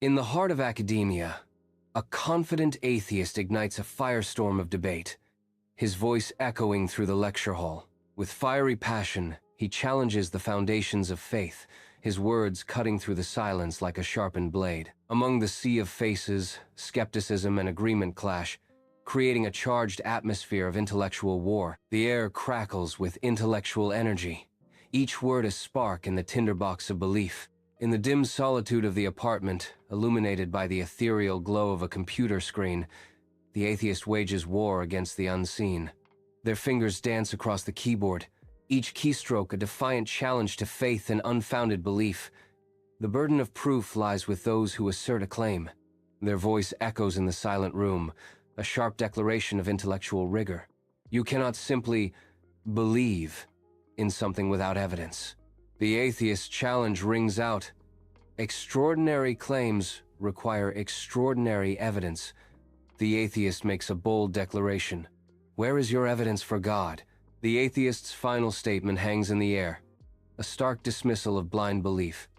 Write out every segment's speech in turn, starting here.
In the heart of academia, a confident atheist ignites a firestorm of debate, his voice echoing through the lecture hall. With fiery passion, he challenges the foundations of faith, his words cutting through the silence like a sharpened blade. Among the sea of faces, skepticism and agreement clash, creating a charged atmosphere of intellectual war. The air crackles with intellectual energy, each word a spark in the tinderbox of belief. In the dim solitude of the apartment, illuminated by the ethereal glow of a computer screen, the atheist wages war against the unseen. Their fingers dance across the keyboard, each keystroke a defiant challenge to faith and unfounded belief. The burden of proof lies with those who assert a claim. Their voice echoes in the silent room, a sharp declaration of intellectual rigor. You cannot simply believe in something without evidence. The atheist's challenge rings out. Extraordinary claims require extraordinary evidence. The atheist makes a bold declaration. Where is your evidence for God? The atheist's final statement hangs in the air, a stark dismissal of blind belief.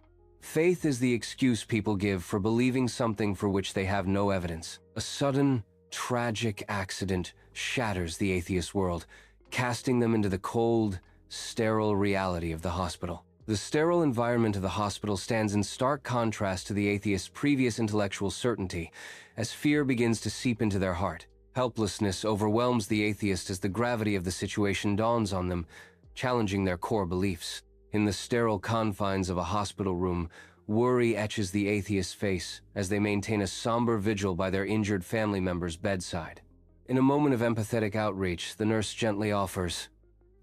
Faith is the excuse people give for believing something for which they have no evidence. A sudden, tragic accident shatters the atheist world, casting them into the cold, sterile reality of the hospital. The sterile environment of the hospital stands in stark contrast to the atheist's previous intellectual certainty, as fear begins to seep into their heart. Helplessness overwhelms the atheist as the gravity of the situation dawns on them, challenging their core beliefs. In the sterile confines of a hospital room, worry etches the atheist's face as they maintain a somber vigil by their injured family member's bedside. In a moment of empathetic outreach, the nurse gently offers,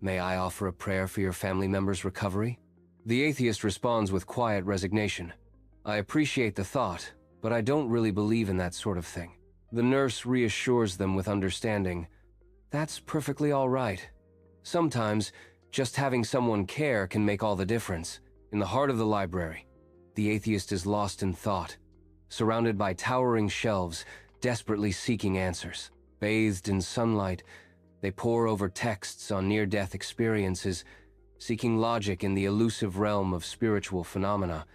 "May I offer a prayer for your family member's recovery?" The atheist responds with quiet resignation. "I appreciate the thought, but I don't really believe in that sort of thing." The nurse reassures them with understanding. "That's perfectly all right. Sometimes, just having someone care can make all the difference." In the heart of the library, the atheist is lost in thought, surrounded by towering shelves, desperately seeking answers. Bathed in sunlight, they pore over texts on near-death experiences, seeking logic in the elusive realm of spiritual phenomena.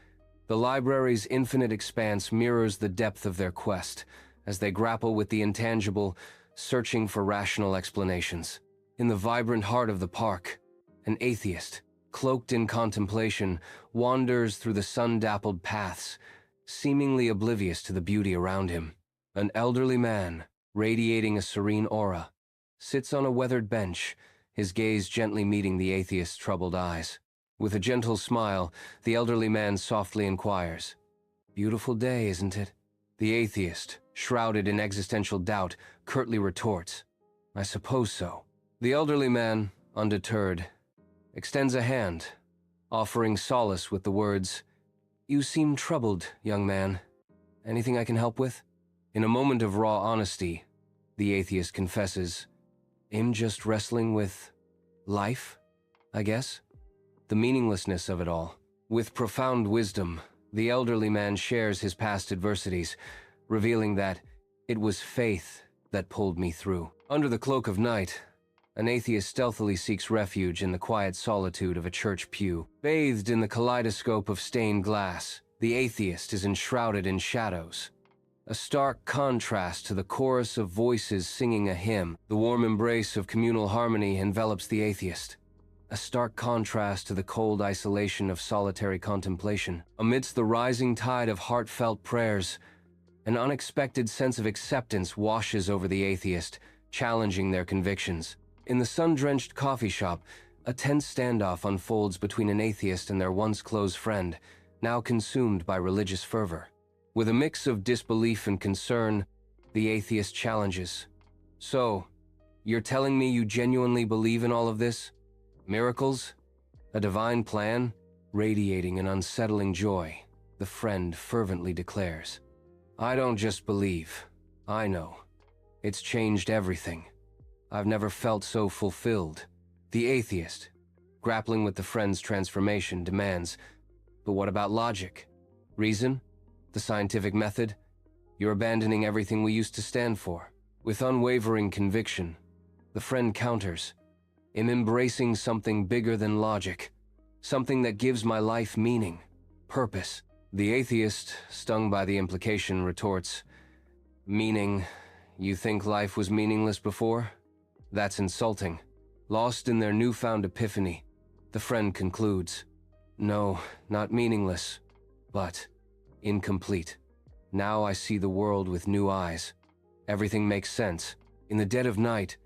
The library's infinite expanse mirrors the depth of their quest, as they grapple with the intangible, searching for rational explanations. In the vibrant heart of the park, an atheist, cloaked in contemplation, wanders through the sun-dappled paths, seemingly oblivious to the beauty around him. An elderly man, radiating a serene aura, sits on a weathered bench, his gaze gently meeting the atheist's troubled eyes. With a gentle smile, the elderly man softly inquires, "Beautiful day, isn't it?" The atheist, shrouded in existential doubt, curtly retorts, "I suppose so." The elderly man, undeterred, extends a hand, offering solace with the words, "You seem troubled, young man. Anything I can help with?" In a moment of raw honesty, the atheist confesses, "I'm just wrestling with life, I guess. The meaninglessness of it all." With profound wisdom, the elderly man shares his past adversities, revealing that it was faith that pulled me through. Under the cloak of night, an atheist stealthily seeks refuge in the quiet solitude of a church pew. Bathed in the kaleidoscope of stained glass, the atheist is enshrouded in shadows. A stark contrast to the chorus of voices singing a hymn. The warm embrace of communal harmony envelops the atheist. A stark contrast to the cold isolation of solitary contemplation. Amidst the rising tide of heartfelt prayers, an unexpected sense of acceptance washes over the atheist, challenging their convictions. In the sun-drenched coffee shop, a tense standoff unfolds between an atheist and their once close friend, now consumed by religious fervor. With a mix of disbelief and concern, the atheist challenges, "So, you're telling me you genuinely believe in all of this? Miracles? A divine plan?" Radiating an unsettling joy, the friend fervently declares, "I don't just believe, I know. It's changed everything. I've never felt so fulfilled." The atheist, grappling with the friend's transformation, demands, "But what about logic? Reason? The scientific method? You're abandoning everything we used to stand for." With unwavering conviction, the friend counters, "I'm embracing something bigger than logic, something that gives my life meaning, purpose." The atheist, stung by the implication, retorts, "Meaning, you think life was meaningless before? That's insulting." Lost in their newfound epiphany, the friend concludes, "No, not meaningless, but incomplete. Now I see the world with new eyes. Everything makes sense." In the dead of night,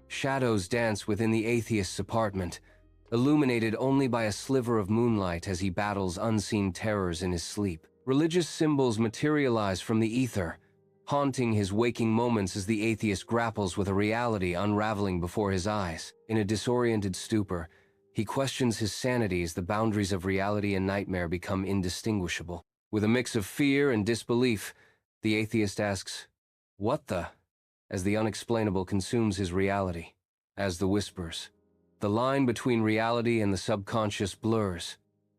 shadows dance within the atheist's apartment, illuminated only by a sliver of moonlight as he battles unseen terrors in his sleep. Religious symbols materialize from the ether, haunting his waking moments as the atheist grapples with a reality unraveling before his eyes. In a disoriented stupor, he questions his sanity as the boundaries of reality and nightmare become indistinguishable. With a mix of fear and disbelief, the atheist asks, "What the?" as the unexplainable consumes his reality. As the whispers, the line between reality and the subconscious blurs.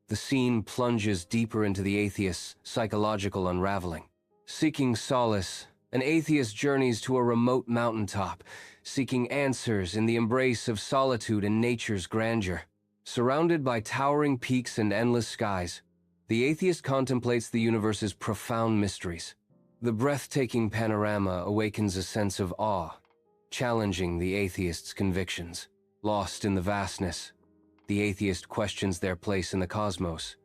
The scene plunges deeper into the atheist's psychological unraveling. Seeking solace, an atheist journeys to a remote mountaintop, seeking answers in the embrace of solitude and nature's grandeur. Surrounded by towering peaks and endless skies, the atheist contemplates the universe's profound mysteries. The breathtaking panorama awakens a sense of awe, challenging the atheist's convictions. Lost in the vastness, the atheist questions their place in the cosmos,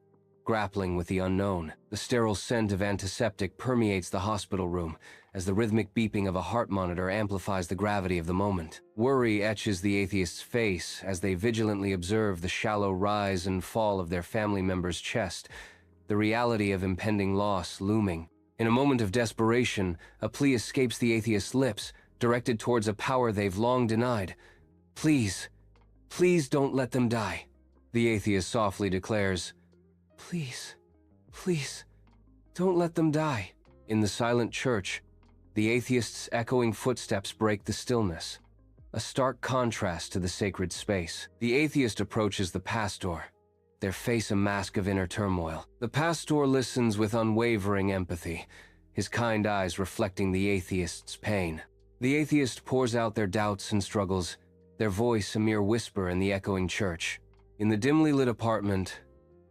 grappling with the unknown. The sterile scent of antiseptic permeates the hospital room as the rhythmic beeping of a heart monitor amplifies the gravity of the moment. Worry etches the atheist's face as they vigilantly observe the shallow rise and fall of their family member's chest, the reality of impending loss looming. In a moment of desperation, a plea escapes the atheist's lips, directed towards a power they've long denied. "Please, please don't let them die." The atheist softly declares, "Please, please, don't let them die." In the silent church, the atheist's echoing footsteps break the stillness, a stark contrast to the sacred space. The atheist approaches the pastor, their face a mask of inner turmoil. The pastor listens with unwavering empathy, his kind eyes reflecting the atheist's pain. The atheist pours out their doubts and struggles, their voice a mere whisper in the echoing church. In the dimly lit apartment,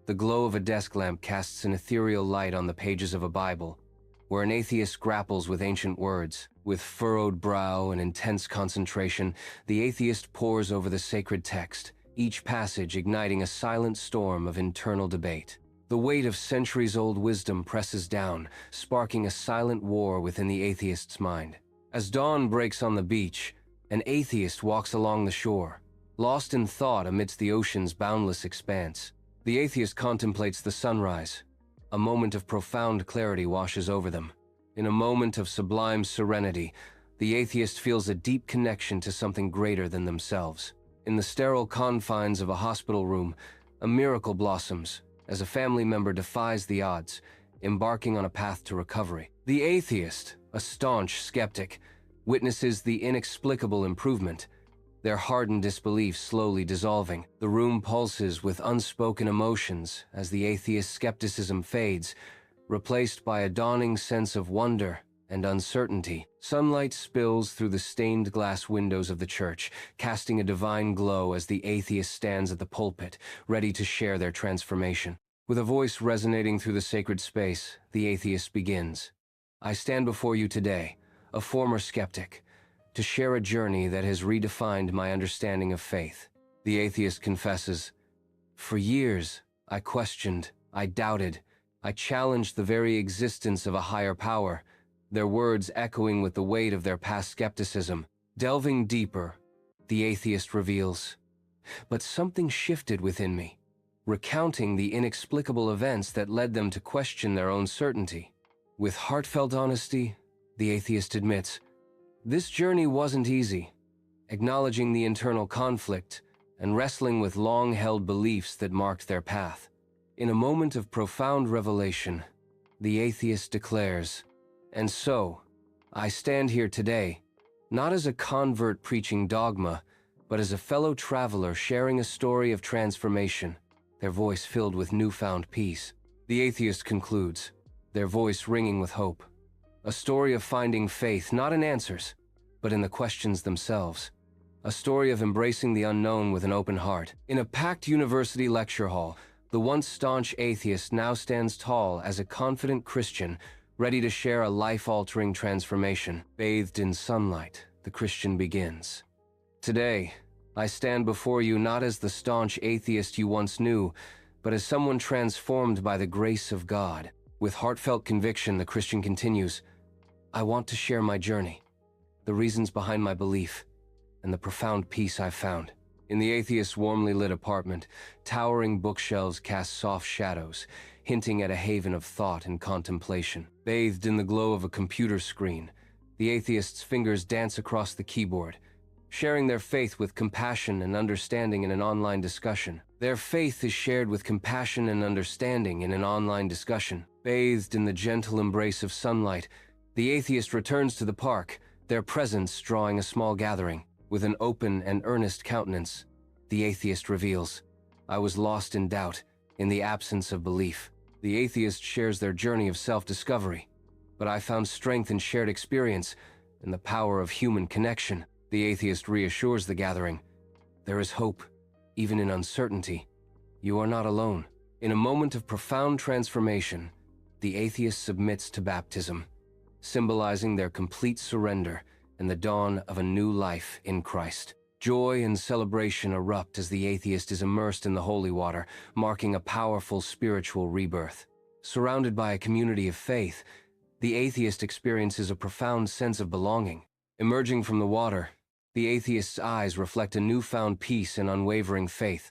the glow of a desk lamp casts an ethereal light on the pages of a Bible, where an atheist grapples with ancient words. With furrowed brow and intense concentration, the atheist pores over the sacred text, each passage igniting a silent storm of internal debate. The weight of centuries-old wisdom presses down, sparking a silent war within the atheist's mind. As dawn breaks on the beach, an atheist walks along the shore, lost in thought amidst the ocean's boundless expanse. The atheist contemplates the sunrise. A moment of profound clarity washes over them. In a moment of sublime serenity, the atheist feels a deep connection to something greater than themselves. In the sterile confines of a hospital room, a miracle blossoms as a family member defies the odds, embarking on a path to recovery. The atheist, a staunch skeptic, witnesses the inexplicable improvement, their hardened disbelief slowly dissolving. The room pulses with unspoken emotions as the atheist's skepticism fades, replaced by a dawning sense of wonder and uncertainty. Sunlight spills through the stained glass windows of the church, casting a divine glow as the atheist stands at the pulpit, ready to share their transformation. With a voice resonating through the sacred space, the atheist begins. "I stand before you today, a former skeptic, to share a journey that has redefined my understanding of faith." The atheist confesses, "For years, I questioned, I doubted, I challenged the very existence of a higher power," their words echoing with the weight of their past skepticism. Delving deeper, the atheist reveals, "But something shifted within me," recounting the inexplicable events that led them to question their own certainty. With heartfelt honesty, the atheist admits, "This journey wasn't easy," acknowledging the internal conflict and wrestling with long-held beliefs that marked their path. In a moment of profound revelation, the atheist declares, "And so, I stand here today, not as a convert preaching dogma, but as a fellow traveler sharing a story of transformation," their voice filled with newfound peace. The atheist concludes, their voice ringing with hope. A story of finding faith not in answers, but in the questions themselves. A story of embracing the unknown with an open heart. In a packed university lecture hall, The once staunch atheist now stands tall as a confident Christian, ready to share a life-altering transformation. Bathed in sunlight, the Christian begins. Today, I stand before you not as the staunch atheist you once knew, but as someone transformed by the grace of God. With heartfelt conviction, the Christian continues, I want to share my journey, the reasons behind my belief, and the profound peace I've found. In the atheist's warmly lit apartment, towering bookshelves cast soft shadows, hinting at a haven of thought and contemplation. Bathed in the glow of a computer screen, the atheist's fingers dance across the keyboard, sharing their faith with compassion and understanding in an online discussion. Their faith is shared with compassion and understanding in an online discussion. Bathed in the gentle embrace of sunlight, the atheist returns to the park, their presence drawing a small gathering. With an open and earnest countenance, the atheist reveals, I was lost in doubt, in the absence of belief. The atheist shares their journey of self-discovery, but I found strength in shared experience and the power of human connection. The atheist reassures the gathering, there is hope, even in uncertainty. You are not alone. In a moment of profound transformation, the atheist submits to baptism, symbolizing their complete surrender and the dawn of a new life in Christ. Joy and celebration erupt as the atheist is immersed in the holy water, marking a powerful spiritual rebirth. Surrounded by a community of faith, the atheist experiences a profound sense of belonging. Emerging from the water, the atheist's eyes reflect a newfound peace and unwavering faith.